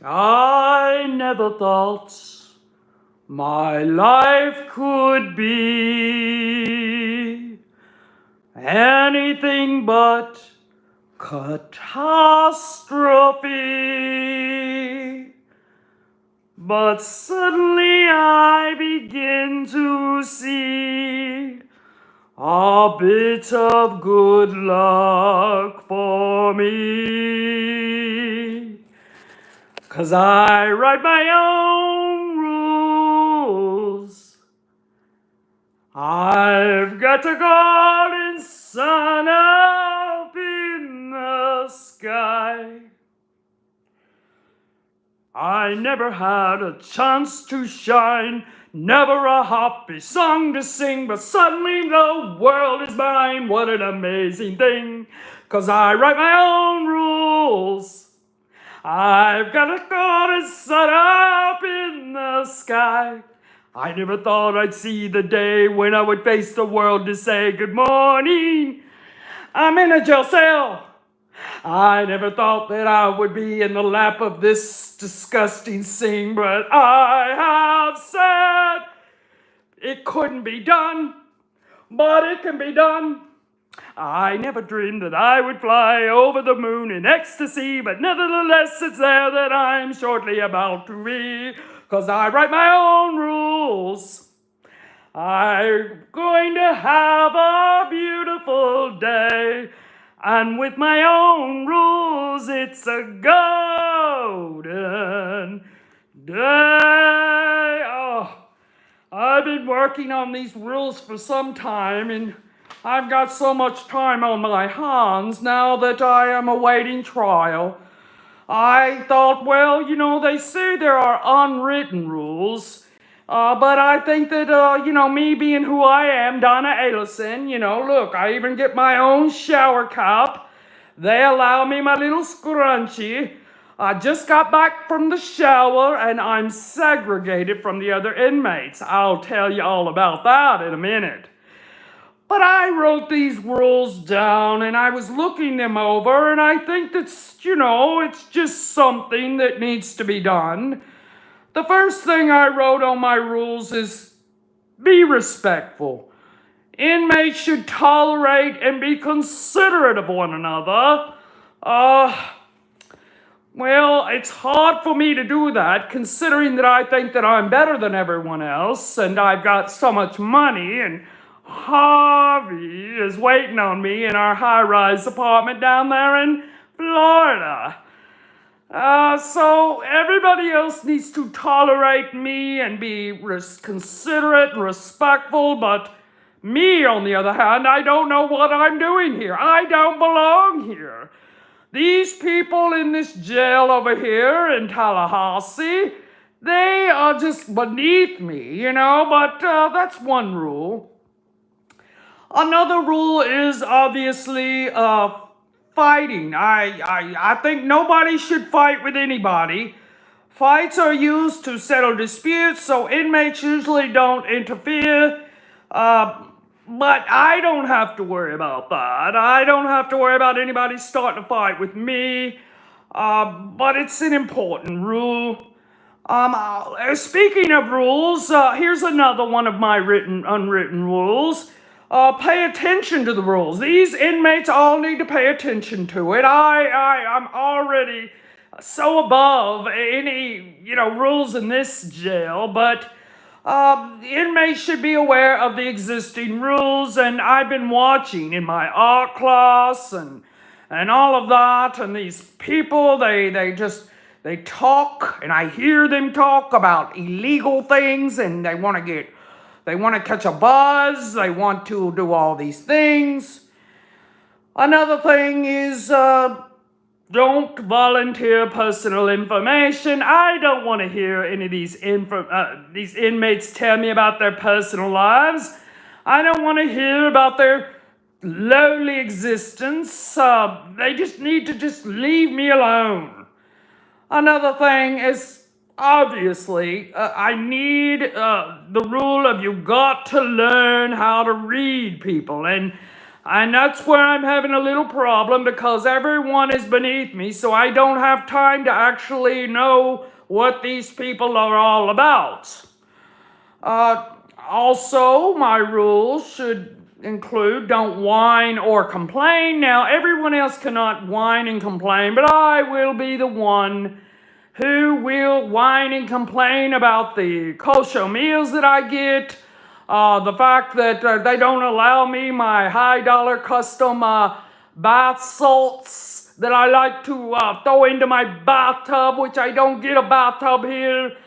I never thought my life could be anything but catastrophe. But suddenly I begin to see a bit of good luck for me. 'Cause I write my own rules. I've got a golden sun up in the sky. I never had a chance to shine, never a happy song to sing, but suddenly the world is mine. What an amazing thing, 'cause I write my own rules. I've got a golden sun up in the sky. I never thought I'd see the day when I would face the world to say good morning. I'm in a jail cell. I never thought that I would be in the lap of this disgusting thing, but I have said it couldn't be done, but it can be done. I never dreamed that I would fly over the moon in ecstasy, but nevertheless it's there that I'm shortly about to be, 'cause I write my own rules. I'm going to have a beautiful day, and with my own rules it's a golden day. Oh, I've been working on these rules for some time, and I've got so much time on my hands now that I am awaiting trial. I thought, well, they say there are unwritten rules, but I think that, me being who I am, Donna Adelson, look, I even get my own shower cap. They allow me my little scrunchie. I just got back from the shower and I'm segregated from the other inmates. I'll tell you all about that in a minute. But I wrote these rules down and I was looking them over, and I think that's, it's just something that needs to be done. The first thing I wrote on my rules is be respectful. Inmates should tolerate and be considerate of one another. Well, it's hard for me to do that, considering that I think that I'm better than everyone else, and I've got so much money, and Harvey is waiting on me in our high-rise apartment down there in Florida. So everybody else needs to tolerate me and be considerate and respectful, but me, on the other hand, I don't know what I'm doing here. I don't belong here. These people in this jail over here in Tallahassee, they are just beneath me, but that's one rule. Another rule is obviously fighting. I think nobody should fight with anybody. Fights are used to settle disputes, so inmates usually don't interfere. But I don't have to worry about that. I don't have to worry about anybody starting a fight with me. But it's an important rule. Speaking of rules, here's another one of my unwritten rules. Pay attention to the rules. These inmates all need to pay attention to it. I'm already so above any, rules in this jail, but inmates should be aware of the existing rules, and I've been watching in my art class and all of that, and these people, they talk, and I hear them talk about illegal things, and they want to catch a buzz, they want to do all these things. Another thing is, don't volunteer personal information. I don't want to hear any of these inmates tell me about their personal lives. I don't want to hear about their lowly existence. They just need to leave me alone. Another thing is, obviously, I need the rule of you've got to learn how to read people. And And that's where I'm having a little problem because everyone is beneath me, so I don't have time to actually know what these people are all about. Also, my rules should include don't whine or complain. Now, everyone else cannot whine and complain, but I will be the one who will whine and complain about the kosher meals that I get, the fact that they don't allow me my high dollar custom bath salts that I like to throw into my bathtub, which I don't get a bathtub here.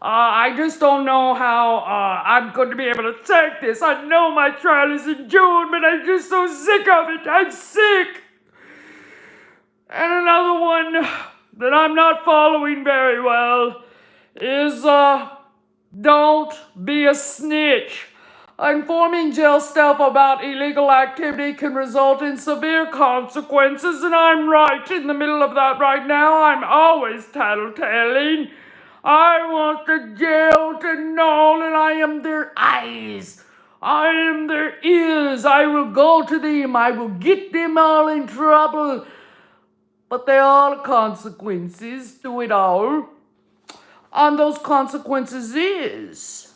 I just don't know how I'm going to be able to take this. I know my trial is in June, but I'm just so sick of it. I'm sick. And another one that I'm not following very well is don't be a snitch. Informing jail staff about illegal activity can result in severe consequences, and I'm right in the middle of that right now. I'm always tattletaling. I want the jail to know that I am their eyes. I am their ears. I will go to them. I will get them all in trouble. But there are consequences to it all. And those consequences is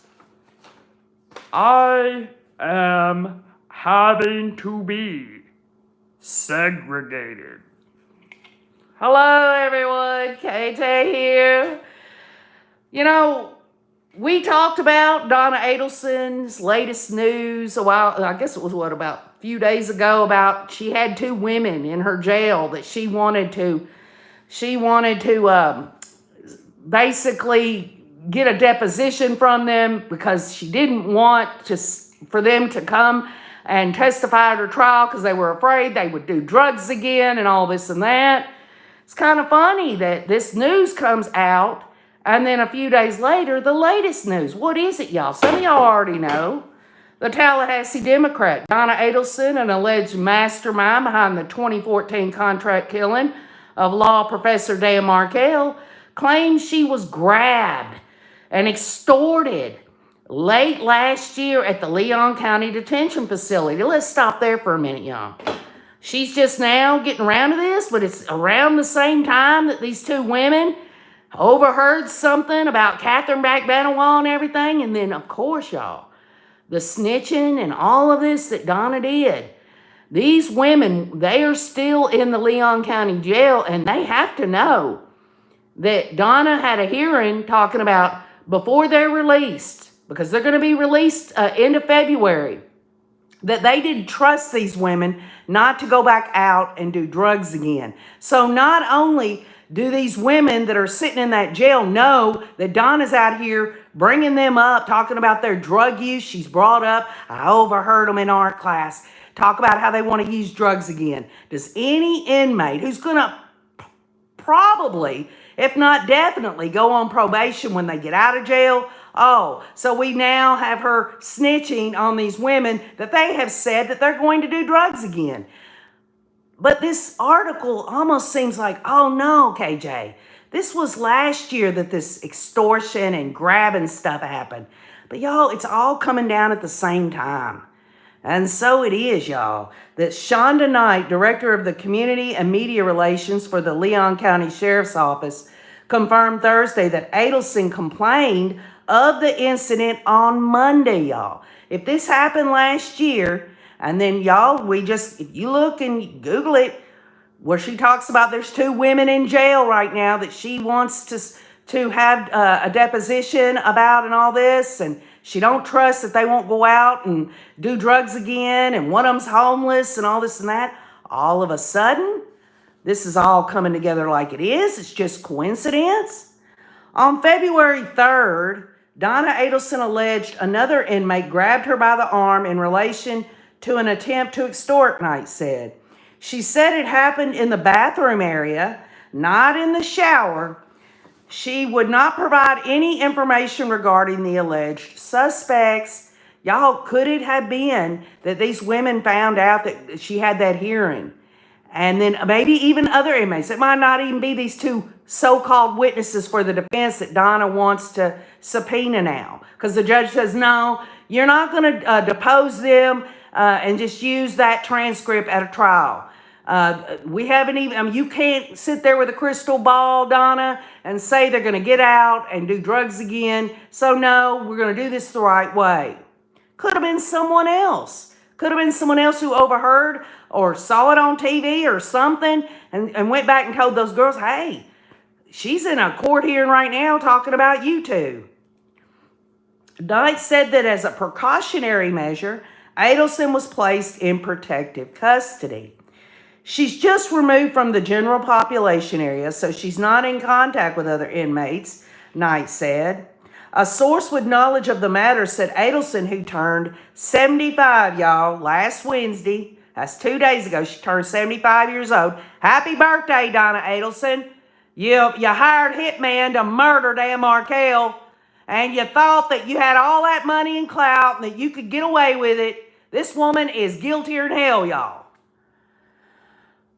I am having to be segregated. Hello everyone, KJ here. You know, we talked about Donna Adelson's latest news a while, I guess it was about a few days ago, about she had 2 women in her jail that she wanted to basically get a deposition from them because she didn't want for them to come and testify at her trial because they were afraid they would do drugs again and all this and that. It's kind of funny that this news comes out and then a few days later, the latest news. What is it, y'all? Some of y'all already know. The Tallahassee Democrat, Donna Adelson, an alleged mastermind behind the 2014 contract killing of law professor Dan Markell, claims she was grabbed and extorted late last year at the Leon County Detention Facility. Let's stop there for a minute, y'all. She's just now getting around to this, but it's around the same time that these 2 women overheard something about Catherine Benoit and everything. And then, of course, y'all, the snitching and all of this that Donna did. These women, they are still in the Leon County Jail, and they have to know that Donna had a hearing talking about before they're released, because they're going to be released end of February, that they didn't trust these women not to go back out and do drugs again. So not only do these women that are sitting in that jail know that Donna's out here bringing them up, talking about their drug use. She's brought up, I overheard them in art class, talk about how they want to use drugs again. Does any inmate who's going to probably, if not definitely, go on probation when they get out of jail? Oh, so we now have her snitching on these women that they have said that they're going to do drugs again. But this article almost seems like, oh no, KJ, this was last year that this extortion and grabbing stuff happened. But y'all, it's all coming down at the same time. And so it is, y'all, that Shonda Knight, Director of the Community and Media Relations for the Leon County Sheriff's Office, confirmed Thursday that Adelson complained of the incident on Monday, y'all. If this happened last year, and then y'all, if you look and Google it, where she talks about there's 2 women in jail right now that she wants to have a deposition about and all this, and she don't trust that they won't go out and do drugs again, and one of them's homeless and all this and that. All of a sudden, this is all coming together like it is. It's just coincidence. On February 3rd, Donna Adelson alleged another inmate grabbed her by the arm in relation to an attempt to extort, Knight said. She said it happened in the bathroom area, not in the shower. She would not provide any information regarding the alleged suspects. Y'all, could it have been that these women found out that she had that hearing? And then maybe even other inmates. It might not even be these 2 so-called witnesses for the defense that Donna wants to subpoena now. Because the judge says, no, you're not going to depose them and just use that transcript at a trial. We haven't even, I mean, you can't sit there with a crystal ball, Donna, and say they're going to get out and do drugs again. So no, we're going to do this the right way. Could have been someone else. Could have been someone else who overheard or saw it on TV or something and went back and told those girls, hey, she's in a court hearing right now talking about you two. Knight said that as a precautionary measure, Adelson was placed in protective custody. She's just removed from the general population area, so she's not in contact with other inmates, Knight said. A source with knowledge of the matter said Adelson, who turned 75, y'all, last Wednesday, that's 2 days ago, she turned 75 years old. Happy birthday, Donna Adelson. You hired hitman to murder Dan Markell, and you thought that you had all that money and clout and that you could get away with it. This woman is guiltier than hell, y'all.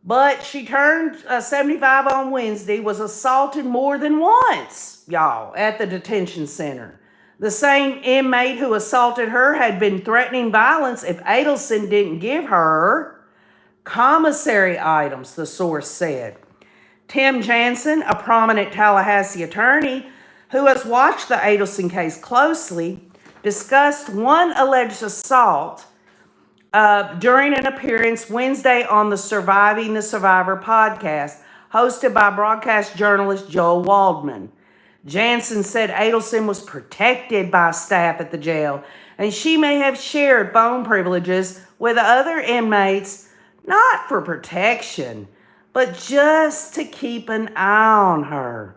But she turned 75 on Wednesday, was assaulted more than once, y'all, at the detention center. The same inmate who assaulted her had been threatening violence if Adelson didn't give her commissary items, the source said. Tim Jansen, a prominent Tallahassee attorney who has watched the Adelson case closely, discussed one alleged assault during an appearance Wednesday on the Surviving the Survivor podcast, hosted by broadcast journalist Joel Waldman. Jansen said Adelson was protected by staff at the jail, and she may have shared phone privileges with other inmates, not for protection, but just to keep an eye on her.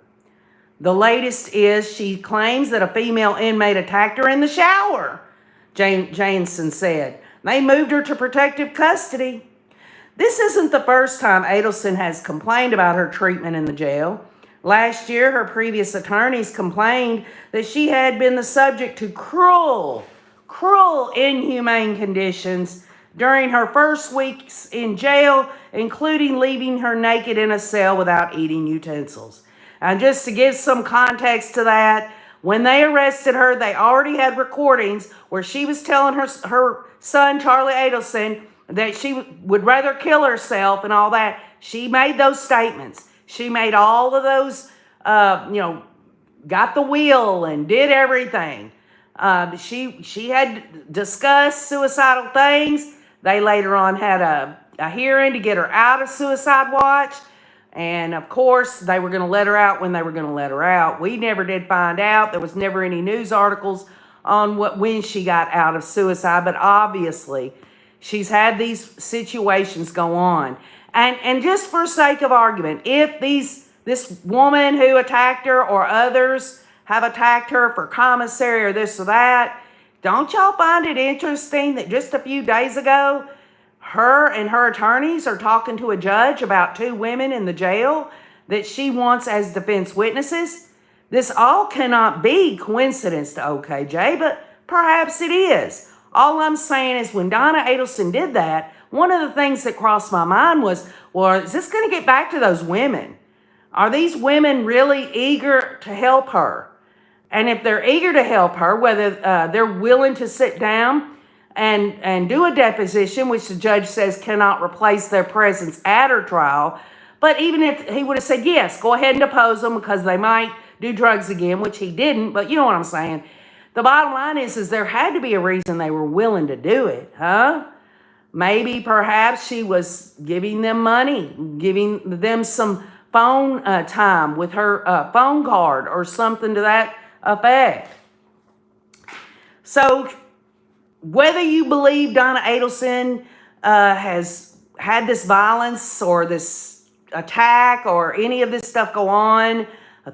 The latest is she claims that a female inmate attacked her in the shower, Jansen said. They moved her to protective custody. This isn't the first time Adelson has complained about her treatment in the jail. Last year, her previous attorneys complained that she had been the subject to cruel, inhumane conditions during her first weeks in jail, including leaving her naked in a cell without eating utensils. And just to give some context to that, when they arrested her, they already had recordings where she was telling her son, Charlie Adelson, that she would rather kill herself and all that. She made those statements. She made all of those, got the will and did everything. She had discussed suicidal things. They later on had a hearing to get her out of suicide watch. And of course, they were going to let her out when they were going to let her out. We never did find out. There was never any news articles on when she got out of suicide. But obviously, she's had these situations go on. And just for sake of argument, if this woman who attacked her or others have attacked her for commissary or this or that, don't y'all find it interesting that just a few days ago, her and her attorneys are talking to a judge about 2 women in the jail that she wants as defense witnesses? This all cannot be coincidence to OKJ, but perhaps it is. All I'm saying is when Donna Adelson did that, one of the things that crossed my mind was, well, is this going to get back to those women? Are these women really eager to help her? And if they're eager to help her, whether they're willing to sit down and do a deposition, which the judge says cannot replace their presence at her trial. But even if he would have said, yes, go ahead and depose them because they might do drugs again, which he didn't, but you know what I'm saying. The bottom line is there had to be a reason they were willing to do it, huh? Maybe perhaps she was giving them money, giving them some phone time with her phone card or something to that effect. So whether you believe Donna Adelson has had this violence or this attack or any of this stuff go on,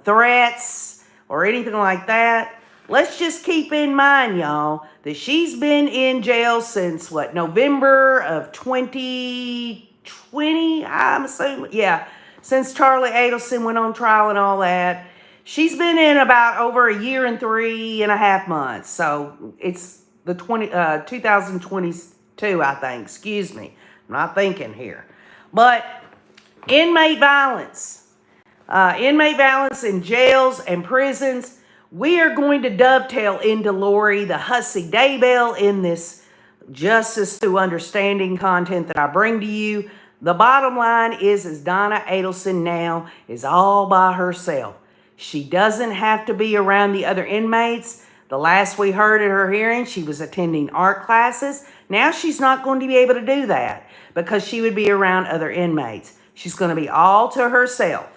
threats or anything like that, let's just keep in mind, y'all, that she's been in jail since, November of 2020, I'm assuming. Yeah, since Charlie Adelson went on trial and all that. She's been in about over a year and 3.5 months. So it's the 2022, I think. Excuse me. I'm not thinking here. But inmate violence in jails and prisons. We are going to dovetail into Lori, the Hussey Daybell, in this justice through understanding content that I bring to you. The bottom line is Donna Adelson now is all by herself. She doesn't have to be around the other inmates. The last we heard at her hearing, she was attending art classes. Now she's not going to be able to do that because she would be around other inmates. She's going to be all to herself.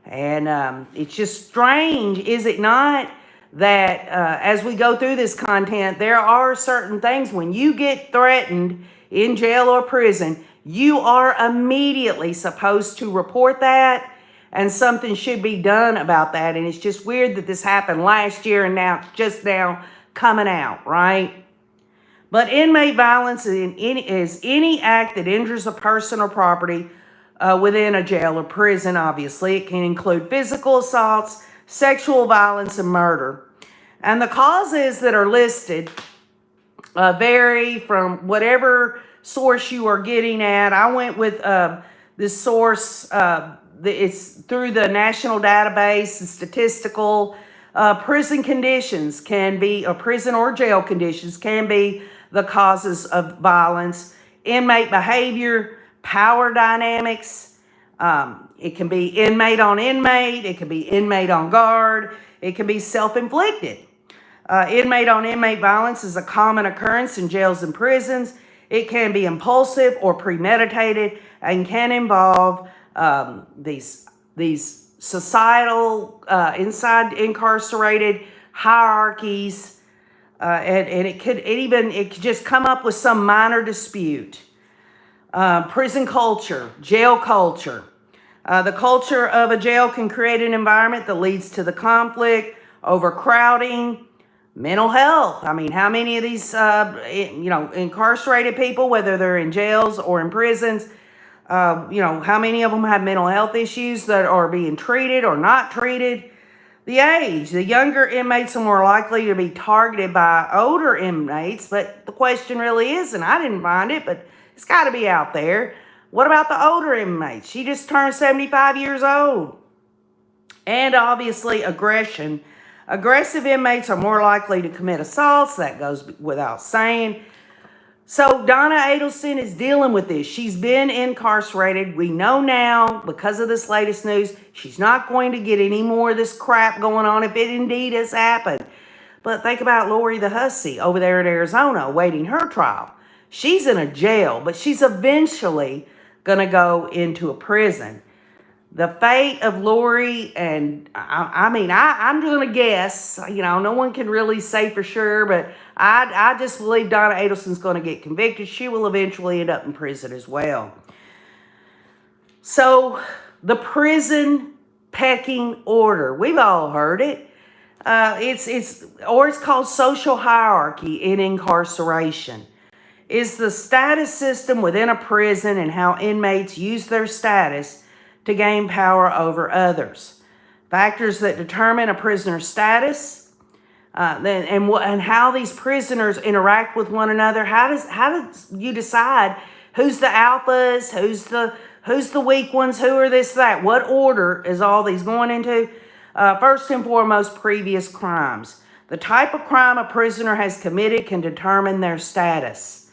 And it's just strange, is it not, that as we go through this content, there are certain things when you get threatened in jail or prison, you are immediately supposed to report that, and something should be done about that. And it's just weird that this happened last year and now it's just now coming out, right? But inmate violence is any act that injures a person or property within a jail or prison, obviously. It can include physical assaults, sexual violence, and murder. And the causes that are listed vary from whatever source you are getting at. I went with this source, it's through the national database, the statistical. Prison conditions can be, prison or jail conditions can be the causes of violence. Inmate behavior, power dynamics. It can be inmate on inmate. It can be inmate on guard. It can be self-inflicted. Inmate on inmate violence is a common occurrence in jails and prisons. It can be impulsive or premeditated and can involve these societal, inside incarcerated hierarchies, and it could just come up with some minor dispute. Prison culture, jail culture. The culture of a jail can create an environment that leads to the conflict, overcrowding, mental health. I mean, how many of these, incarcerated people, whether they're in jails or in prisons, how many of them have mental health issues that are being treated or not treated? The age. The younger inmates are more likely to be targeted by older inmates, but the question really is, and I didn't find it, but it's got to be out there. What about the older inmates? She just turned 75 years old. And obviously aggression. Aggressive inmates are more likely to commit assaults. That goes without saying. So Donna Adelson is dealing with this. She's been incarcerated. We know now, because of this latest news, she's not going to get any more of this crap going on if it indeed has happened. But think about Lori the Hussey over there in Arizona awaiting her trial. She's in a jail, but she's eventually going to go into a prison. The fate of Lori, and I'm going to guess, no one can really say for sure, but I just believe Donna Adelson's going to get convicted. She will eventually end up in prison as well. So, the prison pecking order. We've all heard it. It's called social hierarchy in incarceration. Is the status system within a prison and how inmates use their status to gain power over others. Factors that determine a prisoner's status, and how these prisoners interact with one another. How does you decide who's the alphas, who's the weak ones, who are this, that? What order is all these going into? First and foremost, previous crimes. The type of crime a prisoner has committed can determine their status.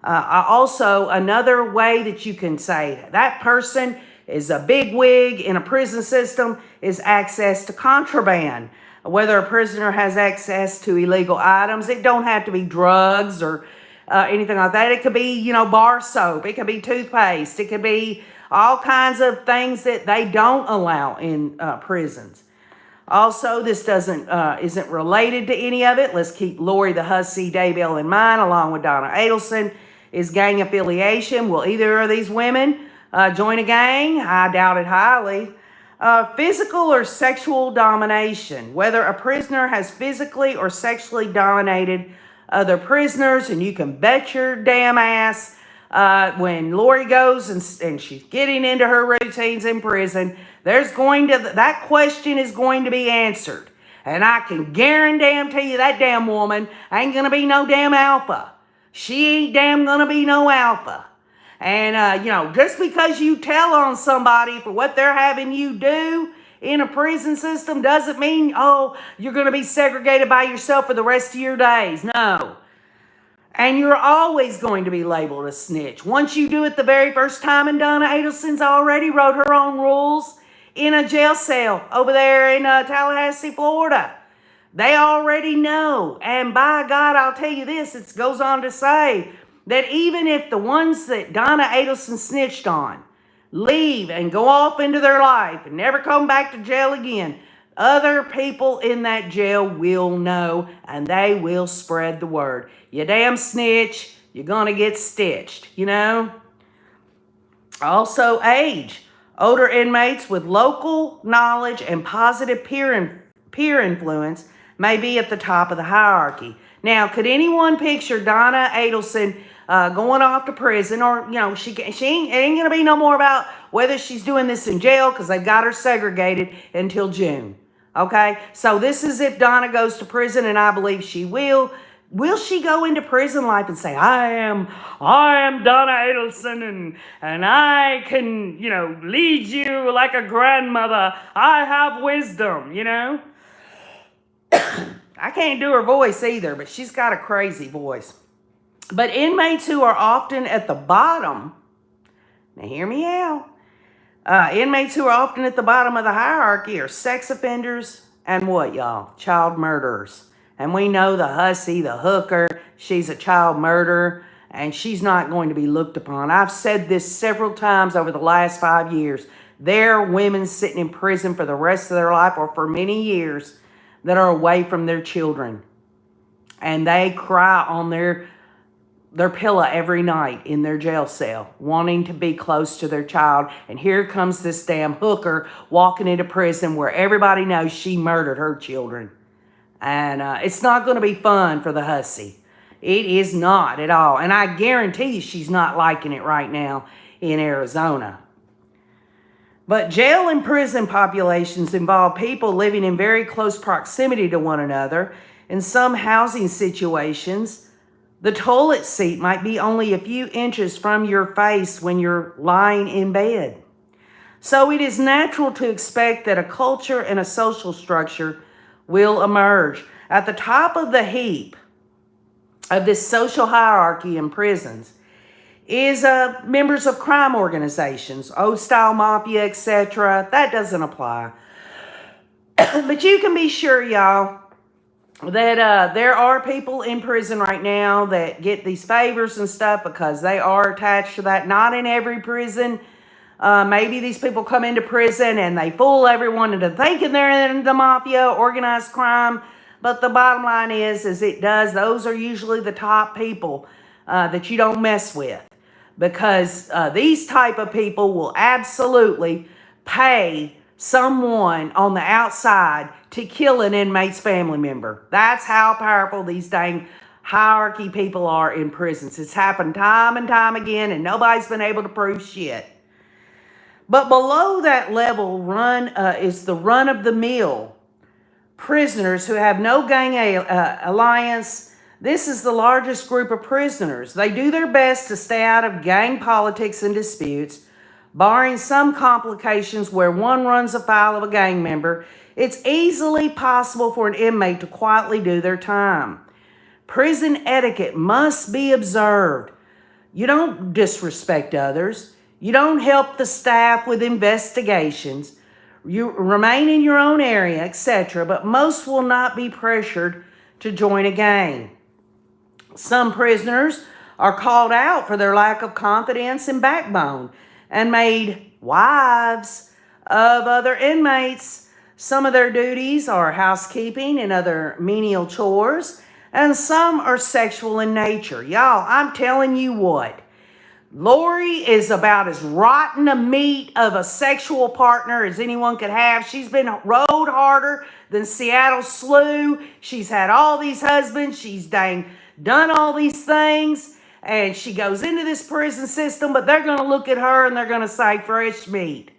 Also, another way that you can say that person is a bigwig in a prison system is access to contraband. Whether a prisoner has access to illegal items, it don't have to be drugs or anything like that. It could be, bar soap. It could be toothpaste. It could be all kinds of things that they don't allow in prisons. Also, this isn't related to any of it. Let's keep Lori the Hussey Daybell in mind, along with Donna Adelson. Is gang affiliation. Will either of these women join a gang? I doubt it highly. Physical or sexual domination. Whether a prisoner has physically or sexually dominated other prisoners, and you can bet your damn ass when Lori goes and she's getting into her routines in prison, that question is going to be answered. And I can guarantee you that damn woman ain't going to be no damn alpha. She ain't damn going to be no alpha. And, just because you tell on somebody for what they're having you do in a prison system doesn't mean, you're going to be segregated by yourself for the rest of your days. No. And you're always going to be labeled a snitch. Once you do it the very first time, and Donna Adelson's already wrote her own rules in a jail cell over there in Tallahassee, Florida. They already know. And by God, I'll tell you this, it goes on to say that even if the ones that Donna Adelson snitched on leave and go off into their life and never come back to jail again, other people in that jail will know, and they will spread the word. You damn snitch, you're going to get stitched, you know? Also, age. Older inmates with local knowledge and positive peer influence may be at the top of the hierarchy. Now, could anyone picture Donna Adelson going off to prison? Or, you know, it ain't going to be no more about whether she's doing this in jail, because they've got her segregated until June. Okay? So this is if Donna goes to prison, and I believe she will. Will she go into prison life and say, I am Donna Adelson, and I can, you know, lead you like a grandmother. I have wisdom, you know? I can't do her voice either, but she's got a crazy voice. But inmates who are often at the bottom, now hear me out, inmates who are often at the bottom of the hierarchy are sex offenders and what, y'all? Child murderers. And we know the hussy, the hooker, she's a child murderer, and she's not going to be looked upon. I've said this several times over the last 5 years. There are women sitting in prison for the rest of their life or for many years that are away from their children. And they cry on their pillow every night in their jail cell, wanting to be close to their child. And here comes this damn hooker walking into prison where everybody knows she murdered her children. And it's not going to be fun for the hussy. It is not at all. And I guarantee you she's not liking it right now in Arizona. But jail and prison populations involve people living in very close proximity to one another. In some housing situations, the toilet seat might be only a few inches from your face when you're lying in bed. So it is natural to expect that a culture and a social structure will emerge. At the top of the heap of this social hierarchy in prisons is members of crime organizations, old-style mafia, etc. That doesn't apply. But you can be sure, y'all, that there are people in prison right now that get these favors and stuff because they are attached to that. Not in every prison. Maybe these people come into prison and they fool everyone into thinking they're in the mafia, organized crime. But the bottom line is those are usually the top people that you don't mess with. Because these type of people will absolutely pay someone on the outside to kill an inmate's family member. That's how powerful these dang hierarchy people are in prisons. It's happened time and time again, and nobody's been able to prove shit. But below that level is the run-of-the-mill prisoners who have no gang alliance. This is the largest group of prisoners. They do their best to stay out of gang politics and disputes, barring some complications where one runs afoul of a gang member. It's easily possible for an inmate to quietly do their time. Prison etiquette must be observed. You don't disrespect others. You don't help the staff with investigations. You remain in your own area, etc. But most will not be pressured to join a gang. Some prisoners are called out for their lack of confidence and backbone and made wives of other inmates. Some of their duties are housekeeping and other menial chores, and some are sexual in nature. Y'all, I'm telling you what. Lori is about as rotten a meat of a sexual partner as anyone could have. She's been rode harder than Seattle Slew. She's had all these husbands. She's done all these things. And she goes into this prison system, but they're going to look at her and they're going to say fresh meat.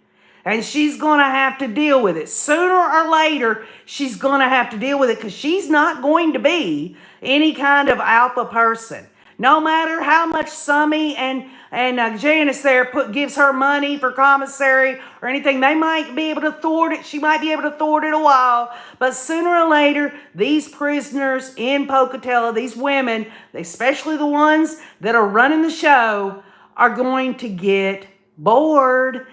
And she's going to have to deal with it. Sooner or later, she's going to have to deal with it because she's not going to be any kind of alpha person. No matter how much Summy and Janice there gives her money for commissary or anything, they might be able to thwart it. She might be able to thwart it a while, but sooner or later, these prisoners in Pocatello, these women, especially the ones that are running the show, are going to get bored,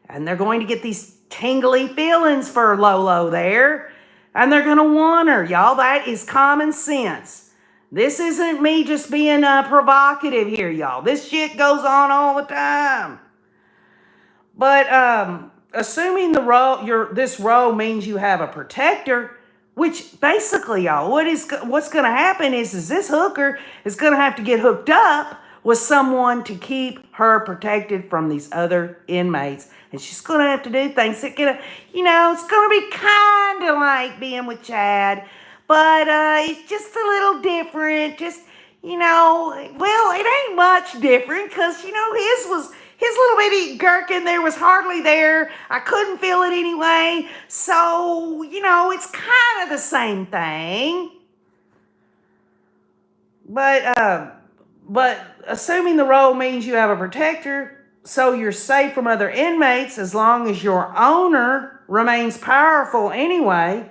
and they're going to get these tingly feelings for Lolo there, and they're going to want her, y'all. That is common sense. This isn't me just being provocative here, y'all. This shit goes on all the time. But assuming this role means you have a protector, which basically, y'all, what's going to happen is this hooker is going to have to get hooked up with someone to keep her protected from these other inmates. And she's going to have to do things that it's going to be kind of like being with Chad. But it's just a little different. Just, well, it ain't much different because, his little baby gherkin there was hardly there. I couldn't feel it anyway. So, it's kind of the same thing. But assuming the role means you have a protector, so you're safe from other inmates as long as your owner remains powerful anyway.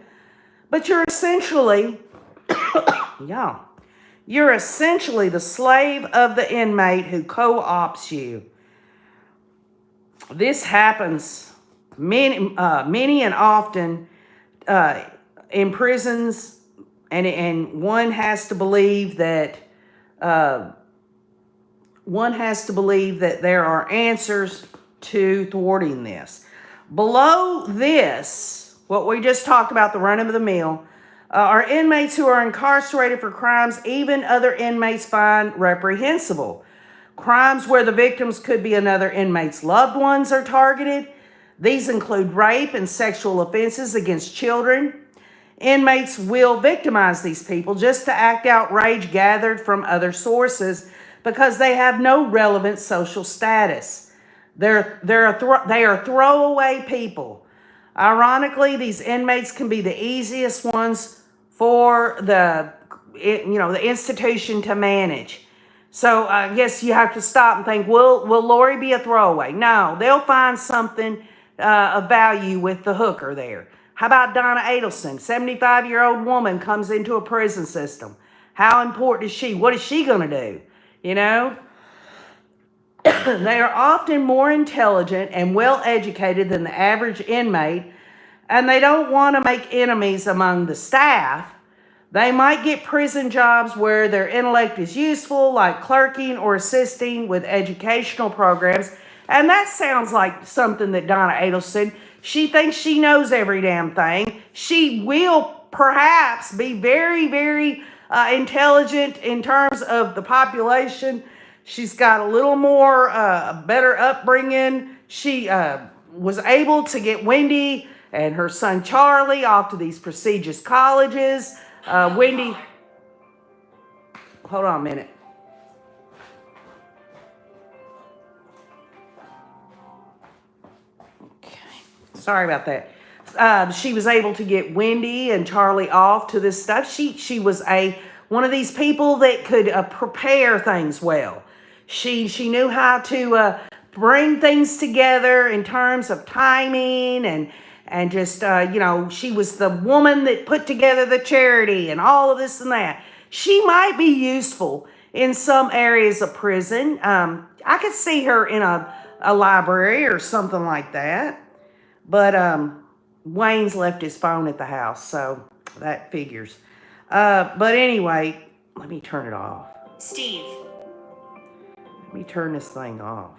But you're essentially, you're essentially the slave of the inmate who co-opts you. This happens many and often in prisons, and one has to believe that there are answers to thwarting this. Below this, what we just talked about, the run of the mill, are inmates who are incarcerated for crimes even other inmates find reprehensible. Crimes where the victims could be another inmate's loved ones are targeted. These include rape and sexual offenses against children. Inmates will victimize these people just to act out rage gathered from other sources because they have no relevant social status. They are throwaway people. Ironically, these inmates can be the easiest ones for the institution to manage. So I guess you have to stop and think, will Lori be a throwaway? No, they'll find something of value with the hooker there. How about Donna Adelson, 75-year-old woman, comes into a prison system. How important is she? What is she going to do? They are often more intelligent and well-educated than the average inmate, and they don't want to make enemies among the staff. They might get prison jobs where their intellect is useful, like clerking or assisting with educational programs. And that sounds like something that Donna Adelson, she thinks she knows every damn thing. She will perhaps be very, very intelligent in terms of the population. She's got a little more, better upbringing. She was able to get Wendy and her son Charlie off to these prestigious colleges. Wendy, hold on a minute. Okay, sorry about that. She was able to get Wendy and Charlie off to this stuff. She was one of these people that could prepare things well. She knew how to bring things together in terms of timing and just, she was the woman that put together the charity and all of this and that. She might be useful in some areas of prison. I could see her in a library or something like that. But Wayne's left his phone at the house, so that figures. But anyway, let me turn it off. Steve. Let me turn this thing off.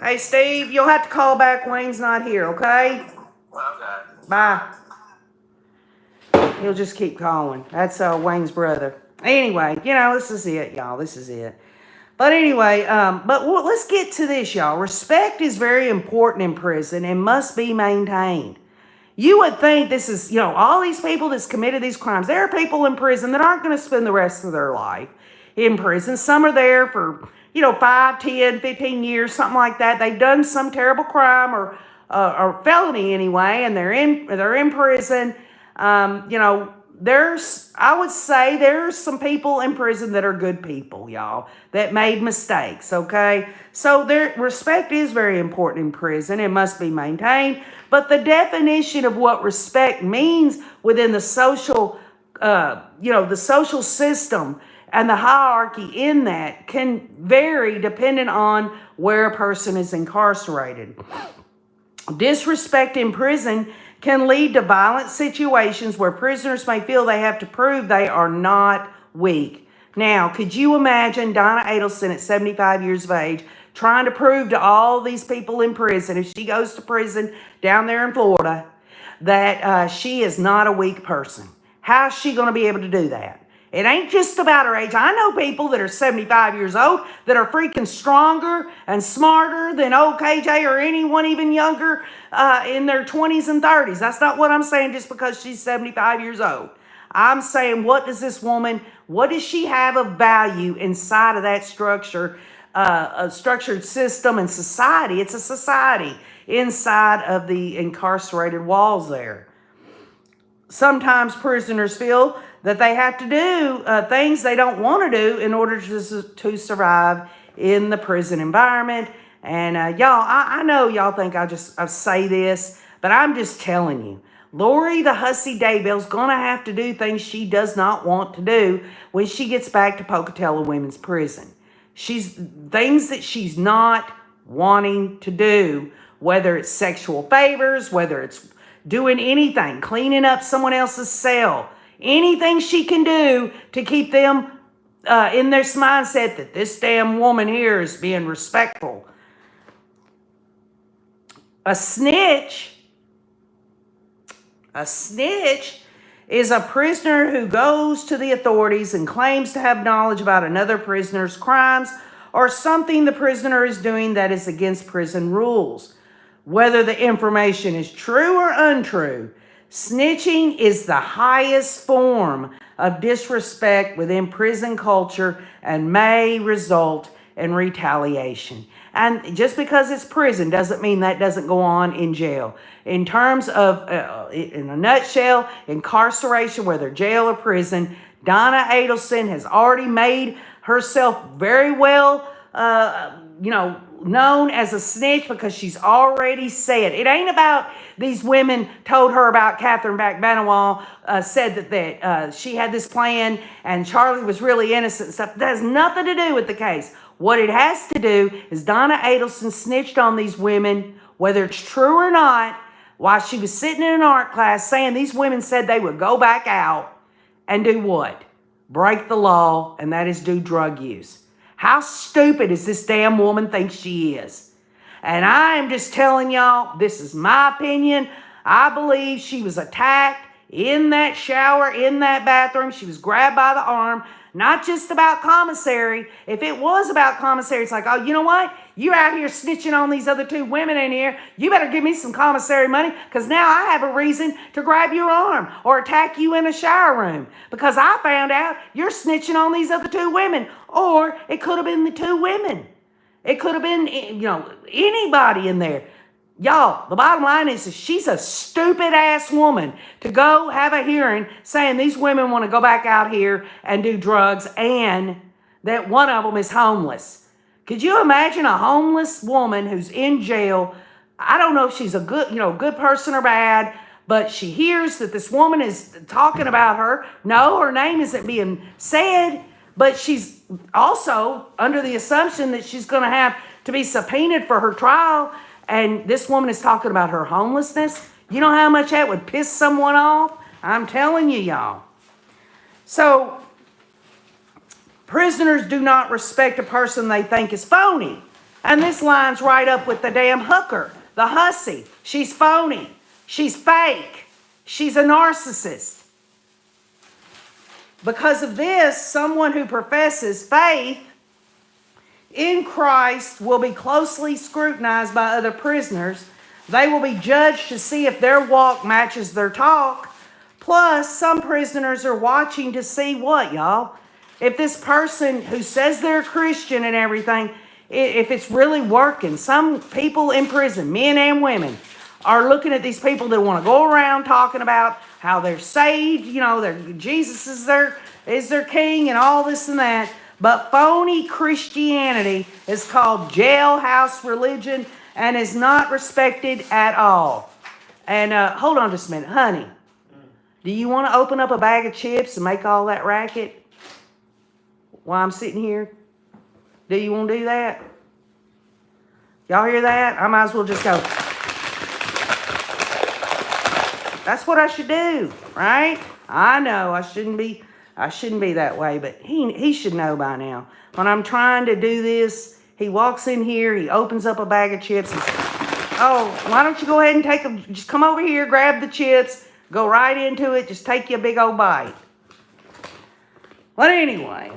Hey, Steve, you'll have to call back. Wayne's not here, okay? Okay. Bye. He'll just keep calling. That's Wayne's brother. Anyway, this is it, y'all. This is it. But anyway, let's get to this, y'all. Respect is very important in prison and must be maintained. You would think this is, all these people that's committed these crimes. There are people in prison that aren't going to spend the rest of their life in prison. Some are there for, 5, 10, 15 years, something like that. They've done some terrible crime or felony anyway, and they're in prison. I would say there's some people in prison that are good people, y'all, that made mistakes, okay? So respect is very important in prison. It must be maintained. But the definition of what respect means within the social, the social system and the hierarchy in that can vary depending on where a person is incarcerated. Disrespect in prison can lead to violent situations where prisoners may feel they have to prove they are not weak. Now, could you imagine Donna Adelson at 75 years of age trying to prove to all these people in prison, if she goes to prison down there in Florida, that she is not a weak person? How is she going to be able to do that? It ain't just about her age. I know people that are 75 years old that are freaking stronger and smarter than old KJ or anyone even younger in their 20s and 30s. That's not what I'm saying just because she's 75 years old. I'm saying, what does she have of value inside of that structure, a structured system and society? It's a society inside of the incarcerated walls there. Sometimes prisoners feel that they have to do things they don't want to do in order to survive in the prison environment. And y'all, I know y'all think I say this, but I'm just telling you, Lori the Hussy Daybell's going to have to do things she does not want to do when she gets back to Pocatello Women's Prison. Things that she's not wanting to do, whether it's sexual favors, whether it's doing anything, cleaning up someone else's cell, anything she can do to keep them in this mindset that this damn woman here is being respectful. A snitch is a prisoner who goes to the authorities and claims to have knowledge about another prisoner's crimes or something the prisoner is doing that is against prison rules. Whether the information is true or untrue, snitching is the highest form of disrespect within prison culture and may result in retaliation. And just because it's prison doesn't mean that doesn't go on in jail. In terms of, in a nutshell, incarceration, whether jail or prison, Donna Adelson has already made herself very well, known as a snitch because she's already said. It ain't about these women told her about Catherine Banawa, said that she had this plan and Charlie was really innocent and stuff. That has nothing to do with the case. What it has to do is Donna Adelson snitched on these women, whether it's true or not, while she was sitting in an art class saying these women said they would go back out and do what? Break the law, and that is do drug use. How stupid does this damn woman think she is? And I am just telling y'all, this is my opinion. I believe she was attacked in that shower, in that bathroom. She was grabbed by the arm. Not just about commissary. If it was about commissary, it's like, oh, you know what? You're out here snitching on these other two women in here. You better give me some commissary money because now I have a reason to grab your arm or attack you in a shower room because I found out you're snitching on these other two women. Or it could have been the two women. It could have been, anybody in there. Y'all, the bottom line is she's a stupid ass woman to go have a hearing saying these women want to go back out here and do drugs and that one of them is homeless. Could you imagine a homeless woman who's in jail? I don't know if she's a good person or bad, but she hears that this woman is talking about her. No, her name isn't being said, but she's also under the assumption that she's going to have to be subpoenaed for her trial. And this woman is talking about her homelessness. You know how much that would piss someone off? I'm telling you, y'all. So, prisoners do not respect a person they think is phony. And this lines right up with the damn hooker, the hussy. She's phony. She's fake. She's a narcissist. Because of this, someone who professes faith in Christ will be closely scrutinized by other prisoners. They will be judged to see if their walk matches their talk. Plus, some prisoners are watching to see what, y'all? If this person who says they're a Christian and everything, if it's really working. Some people in prison, men and women, are looking at these people that want to go around talking about how they're saved, Jesus is their king and all this and that. But phony Christianity is called jailhouse religion and is not respected at all. And hold on just a minute, honey. Do you want to open up a bag of chips and make all that racket while I'm sitting here? Do you want to do that? Y'all hear that? I might as well just go. That's what I should do, right? I know I shouldn't be that way, but he should know by now. When I'm trying to do this, he walks in here, he opens up a bag of chips and says, "Oh, why don't you go ahead and take them? Just come over here, grab the chips, go right into it, just take you a big old bite." But anyway,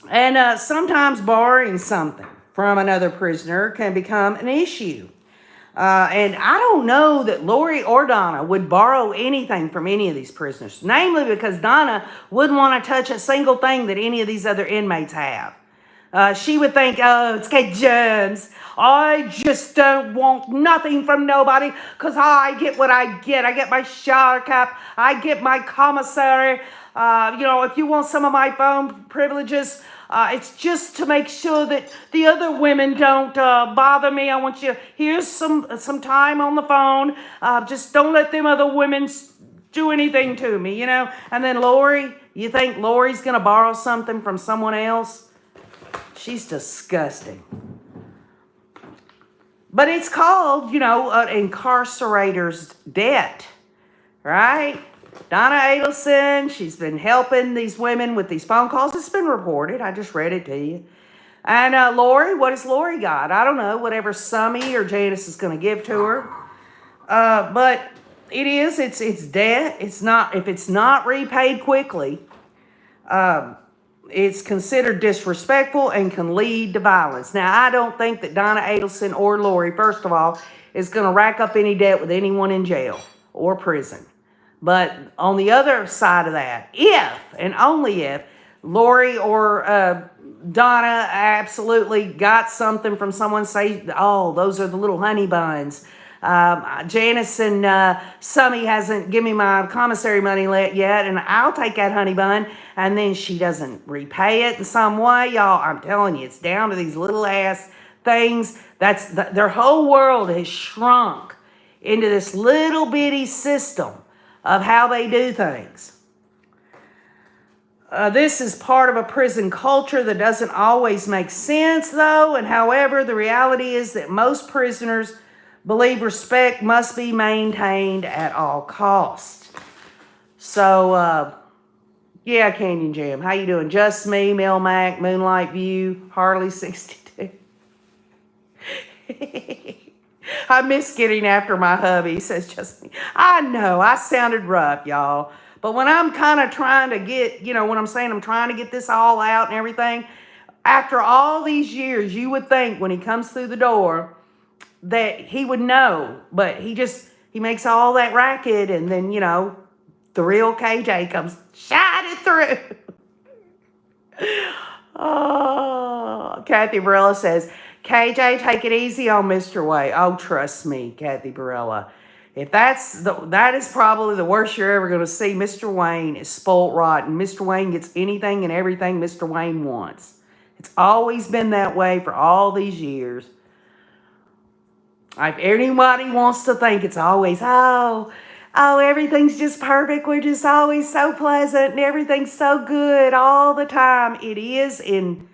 and sometimes borrowing something from another prisoner can become an issue. And I don't know that Lori or Donna would borrow anything from any of these prisoners, namely because Donna wouldn't want to touch a single thing that any of these other inmates have. She would think, "Oh, it's Kate Jones. I just don't want nothing from nobody because I get what I get. I get my shower cap. I get my commissary. If you want some of my phone privileges, it's just to make sure that the other women don't bother me. I want you, here's some time on the phone. Just don't let them other women do anything to me, And then Lori, you think Lori's going to borrow something from someone else? She's disgusting. But it's called, an incarcerator's debt, right? Donna Adelson, she's been helping these women with these phone calls. It's been reported. I just read it to you. And Lori, what has Lori got? I don't know, whatever Summy or Janice is going to give to her. But it's debt. It's not, if it's not repaid quickly, it's considered disrespectful and can lead to violence. Now, I don't think that Donna Adelson or Lori, first of all, is going to rack up any debt with anyone in jail or prison. But on the other side of that, if and only if Lori or Donna absolutely got something from someone, say, "Oh, those are the little honey buns. Janice and Summy hasn't given me my commissary money yet, and I'll take that honey bun," and then she doesn't repay it in some way, y'all, I'm telling you, it's down to these little ass things. Their whole world has shrunk into this little bitty system of how they do things. This is part of a prison culture that doesn't always make sense, though, and however, the reality is that most prisoners believe respect must be maintained at all costs. So, yeah, Canyon Jam, how you doing? Just Me, Mel Mac, Moonlight View, Harley 62. I miss getting after my hubby, says Just Me. I know, I sounded rough, y'all. But when I'm kind of trying to get, when I'm saying I'm trying to get this all out and everything, after all these years, you would think when he comes through the door that he would know. But he makes all that racket, and then, the real KJ comes shining through. Oh, Kathy Barella says, "KJ, take it easy on Mr. Wayne." Oh, trust me, Kathy Barella. If that is probably the worst you're ever going to see. Mr. Wayne is spoiled rotten. Mr. Wayne gets anything and everything Mr. Wayne wants. It's always been that way for all these years. If anybody wants to think it's always, oh, everything's just perfect. We're just always so pleasant and everything's so good all the time. It is in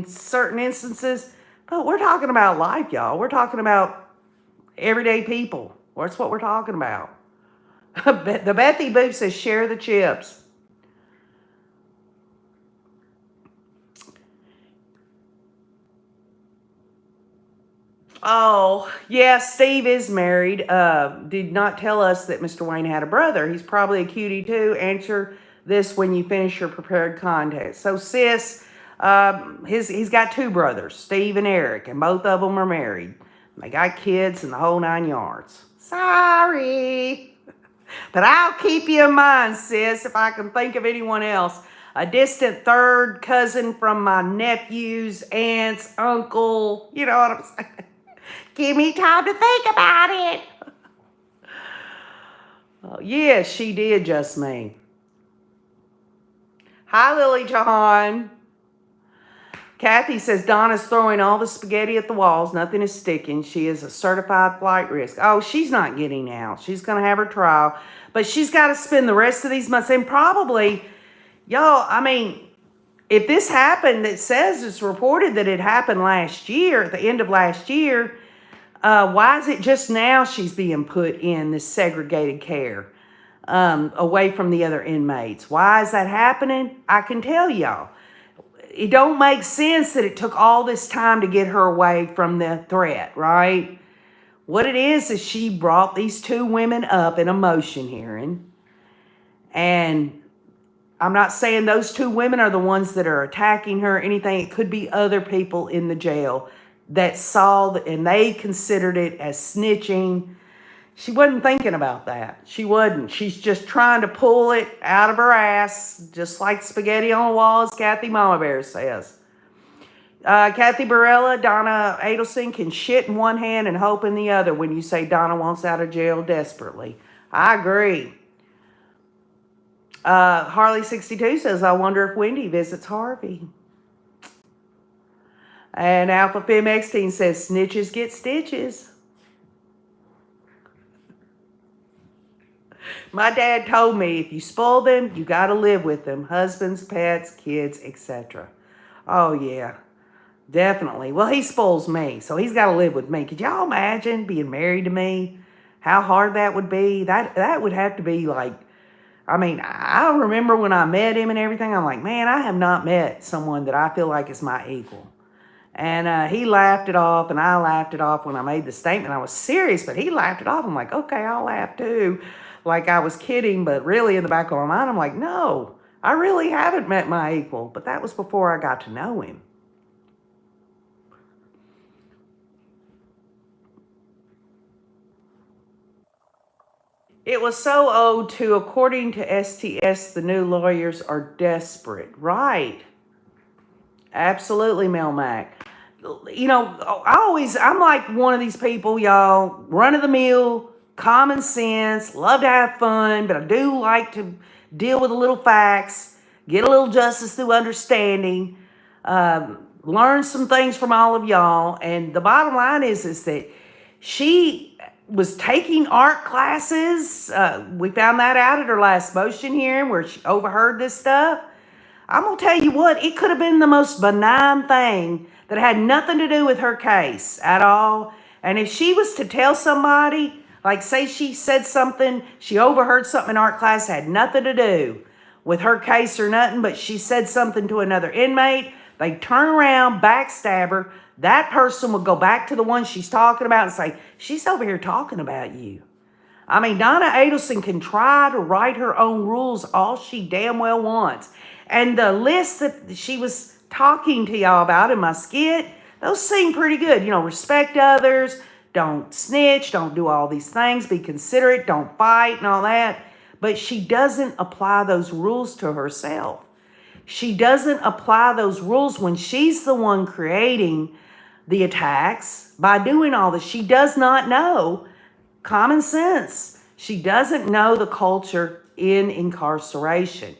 certain instances. But we're talking about life, y'all. We're talking about everyday people. That's what we're talking about. The Bethy Boop says, "Share the chips." Oh, yeah, Steve is married. Did not tell us that Mr. Wayne had a brother. He's probably a cutie too. Answer this when you finish your prepared content. So, sis, he's got two brothers, Steve and Eric, and both of them are married. They got kids and the whole 9 yards. Sorry. But I'll keep you in mind, sis, if I can think of anyone else. A distant third cousin from my nephew's aunt's uncle. You know what I'm saying? Give me time to think about it. Oh, yes, she did just me. Hi, Lily Jahan. Kathy says Donna's throwing all the spaghetti at the walls. Nothing is sticking. She is a certified flight risk. Oh, she's not getting out. She's going to have her trial. But she's got to spend the rest of these months. And probably, y'all, I mean, if this happened, it says it's reported that it happened last year, at the end of last year. Why is it just now she's being put in this segregated care away from the other inmates? Why is that happening? I can tell y'all. It don't make sense that it took all this time to get her away from the threat, right? What it is she brought these two women up in a motion hearing. And I'm not saying those two women are the ones that are attacking her or anything. It could be other people in the jail that saw and they considered it as snitching. She wasn't thinking about that. She wasn't. She's just trying to pull it out of her ass, just like spaghetti on the wall, as Kathy Mama Bear says. Kathy Barella, Donna Adelson can shit in one hand and hope in the other when you say Donna wants out of jail desperately. I agree. Harley62 says, I wonder if Wendy visits Harvey. And Alpha Fem X-Teen says, snitches get stitches. My dad told me if you spoil them, you got to live with them. Husbands, pets, kids, etc. Oh, yeah. Definitely. Well, he spoils me, so he's got to live with me. Could y'all imagine being married to me? How hard that would be? That would have to be like, I mean, I remember when I met him and everything, I'm like, man, I have not met someone that I feel like is my equal. And he laughed it off, and I laughed it off when I made the statement. I was serious, but he laughed it off. I'm like, okay, I'll laugh too. Like I was kidding, but really in the back of my mind, I'm like, no, I really haven't met my equal. But that was before I got to know him. It was so owed to, according to STS, the new lawyers are desperate. Right. Absolutely, Mel Mac. You know, I'm like one of these people, y'all, run of the mill, common sense, love to have fun, but I do like to deal with a little facts, get a little justice through understanding, learn some things from all of y'all. And the bottom line is that she was taking art classes. We found that out at her last motion hearing where she overheard this stuff. I'm going to tell you what, it could have been the most benign thing that had nothing to do with her case at all. And if she was to tell somebody, like say she said something, she overheard something in art class, had nothing to do with her case or nothing, but she said something to another inmate, they'd turn around, backstab her. That person would go back to the one she's talking about and say, she's over here talking about you. I mean, Donna Adelson can try to write her own rules all she damn well wants. And the list that she was talking to y'all about in my skit, those seem pretty good. You know, respect others, don't snitch, don't do all these things, be considerate, don't fight and all that. But she doesn't apply those rules to herself. She doesn't apply those rules when she's the one creating the attacks by doing all this. She does not know common sense. She doesn't know the culture in incarceration.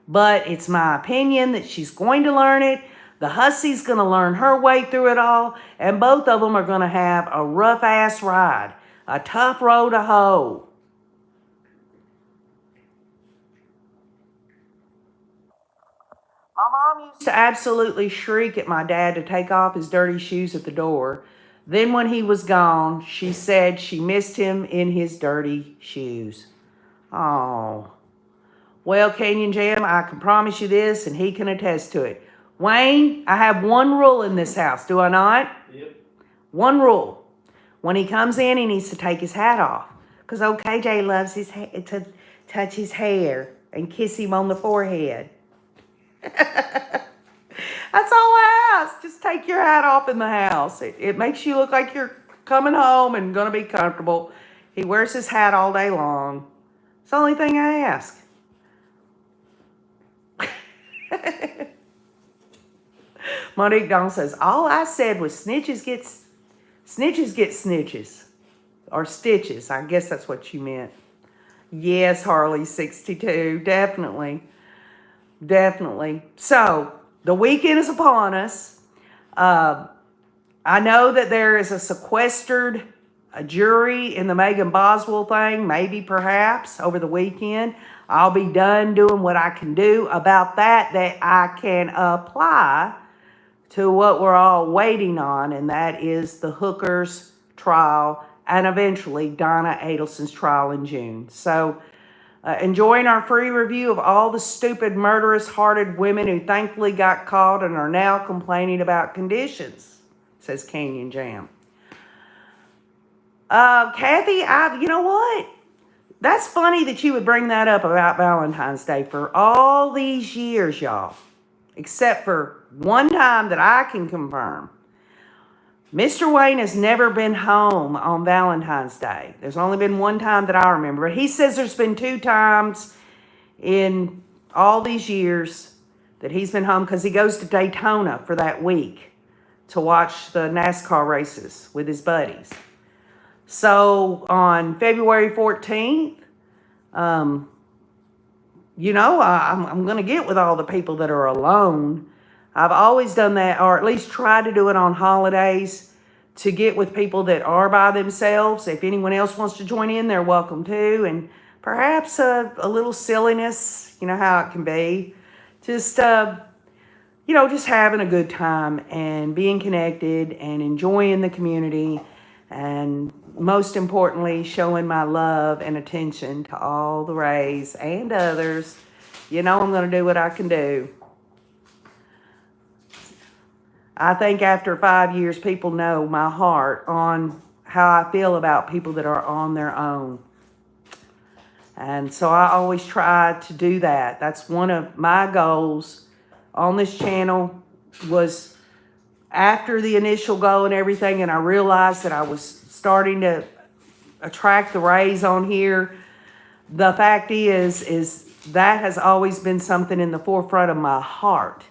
But it's my opinion that she's going to learn it. The hussy's going to learn her way through it all. And both of them are going to have a rough-ass ride. A tough road to hoe. My mom used to absolutely shriek at my dad to take off his dirty shoes at the door. Then when he was gone, she said she missed him in his dirty shoes. Oh. Well, Canyon Jam, I can promise you this, and he can attest to it. Wayne, I have one rule in this house, do I not? Yep. One rule. When he comes in, he needs to take his hat off. Because old KJ loves to touch his hair and kiss him on the forehead. That's all I ask. Just take your hat off in the house. It makes you look like you're coming home and going to be comfortable. He wears his hat all day long. It's the only thing I ask. Monique Dawn says, all I said was snitches get Snitches get snitches. Or stitches. I guess that's what you meant. Yes, Harley 62. Definitely. Definitely. So, the weekend is upon us. I know that there is a sequestered jury in the Megan Boswell thing, maybe perhaps over the weekend. I'll be done doing what I can do about that I can apply to what we're all waiting on, and that is the Hooker's trial and eventually Donna Adelson's trial in June. So, enjoying our free review of all the stupid, murderous-hearted women who thankfully got caught and are now complaining about conditions, says Canyon Jam. Kathy, you know what? That's funny that you would bring that up about Valentine's Day for all these years, y'all. Except for one time that I can confirm. Mr. Wayne has never been home on Valentine's Day. There's only been one time that I remember. He says there's been 2 times in all these years that he's been home because he goes to Daytona for that week to watch the NASCAR races with his buddies. So on February 14th, you know, I'm going to get with all the people that are alone. I've always done that, or at least tried to do it on holidays, to get with people that are by themselves. If anyone else wants to join in, they're welcome to. And perhaps a little silliness, you know how it can be. Just, you know, just having a good time and being connected and enjoying the community. And most importantly, showing my love and attention to all the Rays and others. You know I'm going to do what I can do. I think after 5 years, people know my heart on how I feel about people that are on their own. And so I always try to do that. That's one of my goals on this channel, was after the initial goal and everything, and I realized that I was starting to attract the Rays on here. The fact is that has always been something in the forefront of my heart,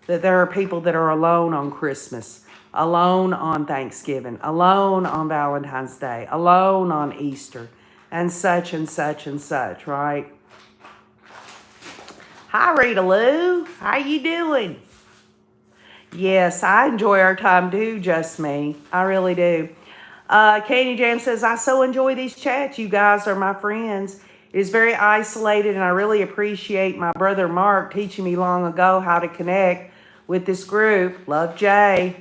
that there are people that are alone on Christmas, alone on Thanksgiving, alone on Valentine's Day, alone on Easter, and such and such and such, right? Hi, Rita Lou. How you doing? Yes, I enjoy our time too, just me. I really do. Candy Jam says, I so enjoy these chats. You guys are my friends. It is very isolated, and I really appreciate my brother Mark teaching me long ago how to connect with this group. Love, Jay.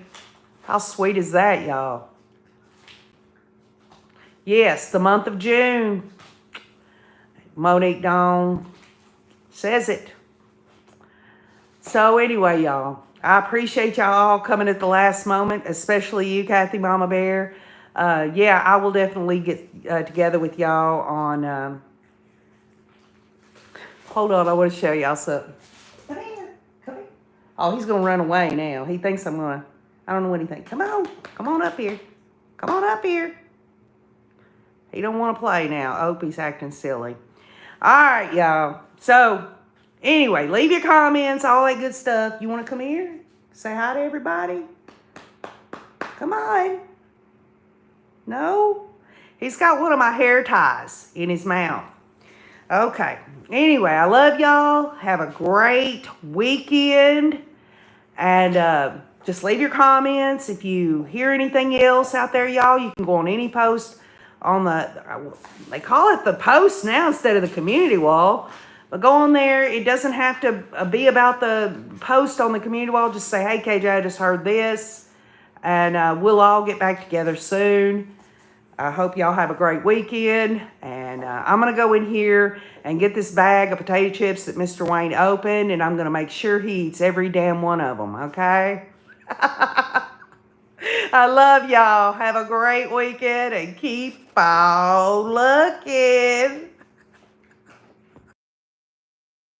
How sweet is that, y'all? Yes, the month of June. Monique Dawn says it. So anyway, y'all, I appreciate y'all all coming at the last moment, especially you, Kathy Mama Bear. Yeah, I will definitely get together with y'all on... hold on, I want to show y'all something. Come here. Come here. Oh, he's going to run away now. He thinks I'm going to... I don't know what he thinks. Come on. Come on up here. Come on up here. He don't want to play now. Oh, he's acting silly. All right, y'all. So, anyway, leave your comments, all that good stuff. You want to come here? Say hi to everybody? Come on. No? He's got one of my hair ties in his mouth. Okay. Anyway, I love y'all. Have a great weekend. And just leave your comments. If you hear anything else out there, y'all, you can go on any post on they call it the post now instead of the community wall. But go on there. It doesn't have to be about the post on the community wall. Just say, hey, KJ, I just heard this. And we'll all get back together soon. I hope y'all have a great weekend. And I'm going to go in here and get this bag of potato chips that Mr. Wayne opened. And I'm going to make sure he eats every damn one of them, okay? I love y'all. Have a great weekend and keep on looking.